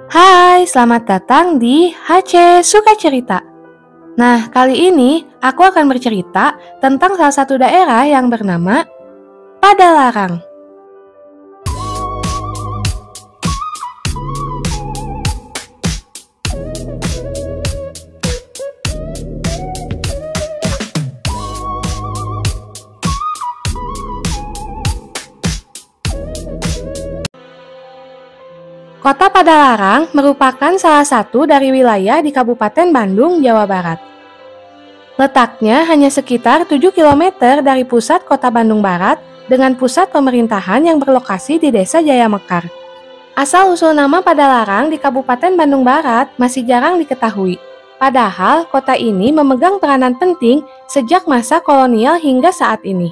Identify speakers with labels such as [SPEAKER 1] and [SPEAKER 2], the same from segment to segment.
[SPEAKER 1] Hai, selamat datang di HC Suka Cerita. Nah, kali ini aku akan bercerita tentang salah satu daerah yang bernama Padalarang. Kota Padalarang merupakan salah satu dari wilayah di Kabupaten Bandung, Jawa Barat. Letaknya hanya sekitar 7 km dari pusat kota Bandung Barat dengan pusat pemerintahan yang berlokasi di Desa Jaya Mekar. Asal-usul nama Padalarang di Kabupaten Bandung Barat masih jarang diketahui. Padahal kota ini memegang peranan penting sejak masa kolonial hingga saat ini.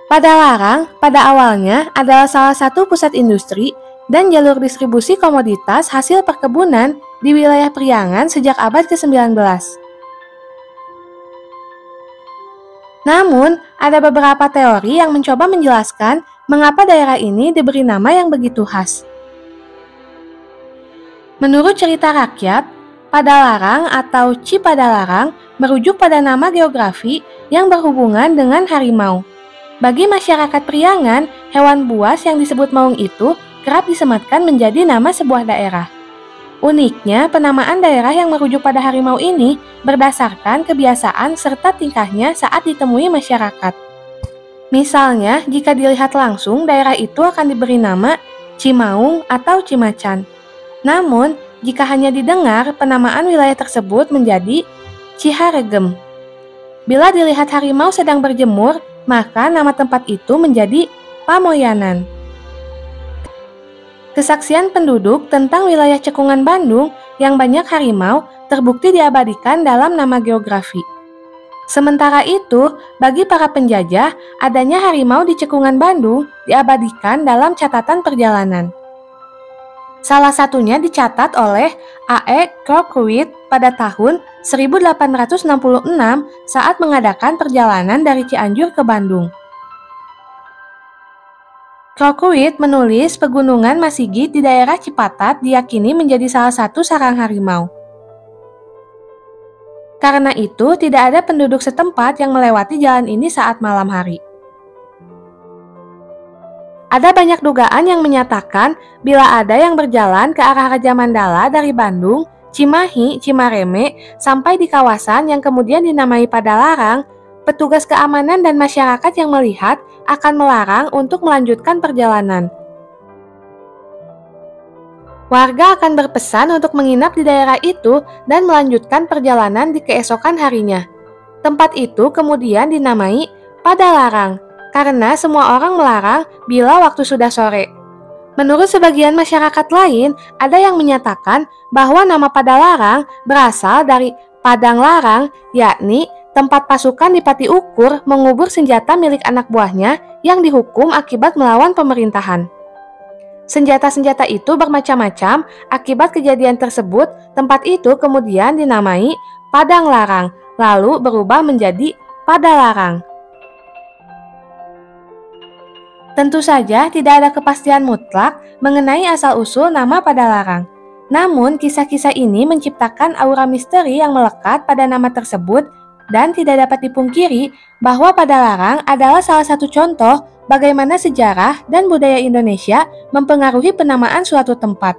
[SPEAKER 1] Padalarang pada awalnya adalah salah satu pusat industri dan jalur distribusi komoditas hasil perkebunan di wilayah Priangan sejak abad ke-19. Namun, ada beberapa teori yang mencoba menjelaskan mengapa daerah ini diberi nama yang begitu khas. Menurut cerita rakyat, Padalarang atau Cipadalarang merujuk pada nama geografi yang berhubungan dengan harimau. Bagi masyarakat Priangan, hewan buas yang disebut maung itu kerap disematkan menjadi nama sebuah daerah. Uniknya, penamaan daerah yang merujuk pada harimau ini berdasarkan kebiasaan serta tingkahnya saat ditemui masyarakat. Misalnya, jika dilihat langsung, daerah itu akan diberi nama Cimaung atau Cimacan. Namun, jika hanya didengar, penamaan wilayah tersebut menjadi Ciharegem. Bila dilihat harimau sedang berjemur, maka nama tempat itu menjadi Pamoyanan. Kesaksian penduduk tentang wilayah cekungan Bandung yang banyak harimau terbukti diabadikan dalam nama geografi. Sementara itu, bagi para penjajah, adanya harimau di cekungan Bandung diabadikan dalam catatan perjalanan. Salah satunya dicatat oleh A.E. Crooked pada tahun 1866 saat mengadakan perjalanan dari Cianjur ke Bandung. Crooked menulis pegunungan Masigit di daerah Cipatat diyakini menjadi salah satu sarang harimau. Karena itu, tidak ada penduduk setempat yang melewati jalan ini saat malam hari. Ada banyak dugaan yang menyatakan bila ada yang berjalan ke arah Raja Mandala dari Bandung, Cimahi, Cimareme, sampai di kawasan yang kemudian dinamai Padalarang, petugas keamanan dan masyarakat yang melihat akan melarang untuk melanjutkan perjalanan. Warga akan berpesan untuk menginap di daerah itu dan melanjutkan perjalanan di keesokan harinya. Tempat itu kemudian dinamai Padalarang, karena semua orang melarang bila waktu sudah sore. Menurut sebagian masyarakat lain, ada yang menyatakan bahwa nama Padalarang berasal dari Padang Larang, yakni tempat pasukan di Pati Ukur mengubur senjata milik anak buahnya yang dihukum akibat melawan pemerintahan. Senjata-senjata itu bermacam-macam. Akibat kejadian tersebut, tempat itu kemudian dinamai Padang Larang, lalu berubah menjadi Padalarang. Tentu saja tidak ada kepastian mutlak mengenai asal-usul nama Padalarang. Namun, kisah-kisah ini menciptakan aura misteri yang melekat pada nama tersebut dan tidak dapat dipungkiri bahwa Padalarang adalah salah satu contoh bagaimana sejarah dan budaya Indonesia mempengaruhi penamaan suatu tempat.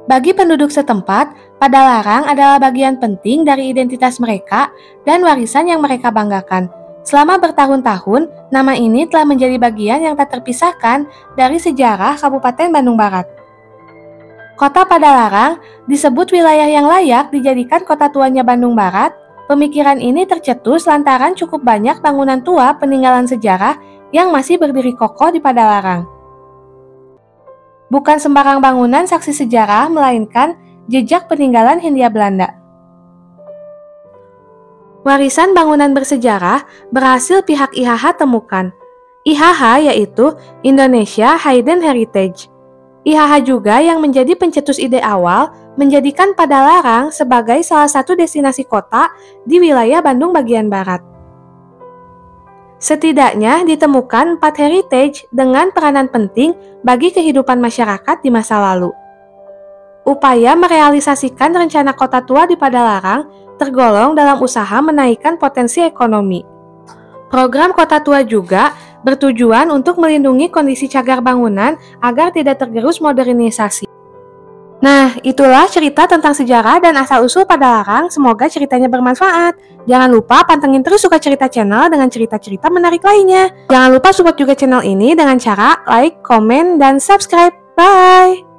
[SPEAKER 1] Bagi penduduk setempat, Padalarang adalah bagian penting dari identitas mereka dan warisan yang mereka banggakan. Selama bertahun-tahun, nama ini telah menjadi bagian yang tak terpisahkan dari sejarah Kabupaten Bandung Barat. Kota Padalarang disebut wilayah yang layak dijadikan kota tuanya Bandung Barat. Pemikiran ini tercetus lantaran cukup banyak bangunan tua peninggalan sejarah yang masih berdiri kokoh di Padalarang. Bukan sembarang bangunan saksi sejarah, melainkan jejak peninggalan Hindia Belanda. Warisan bangunan bersejarah berhasil pihak IHH temukan. IHH yaitu Indonesia Hidden Heritage. IHH juga yang menjadi pencetus ide awal menjadikan Padalarang sebagai salah satu destinasi kota di wilayah Bandung bagian barat. Setidaknya ditemukan 4 heritage dengan peranan penting bagi kehidupan masyarakat di masa lalu. Upaya merealisasikan rencana kota tua di Padalarang tergolong dalam usaha menaikkan potensi ekonomi. Program kota tua juga bertujuan untuk melindungi kondisi cagar bangunan agar tidak tergerus modernisasi. Nah, itulah cerita tentang sejarah dan asal-usul Padalarang. Semoga ceritanya bermanfaat. Jangan lupa pantengin terus Suka Cerita Channel dengan cerita-cerita menarik lainnya. Jangan lupa support juga channel ini dengan cara like, komen, dan subscribe. Bye!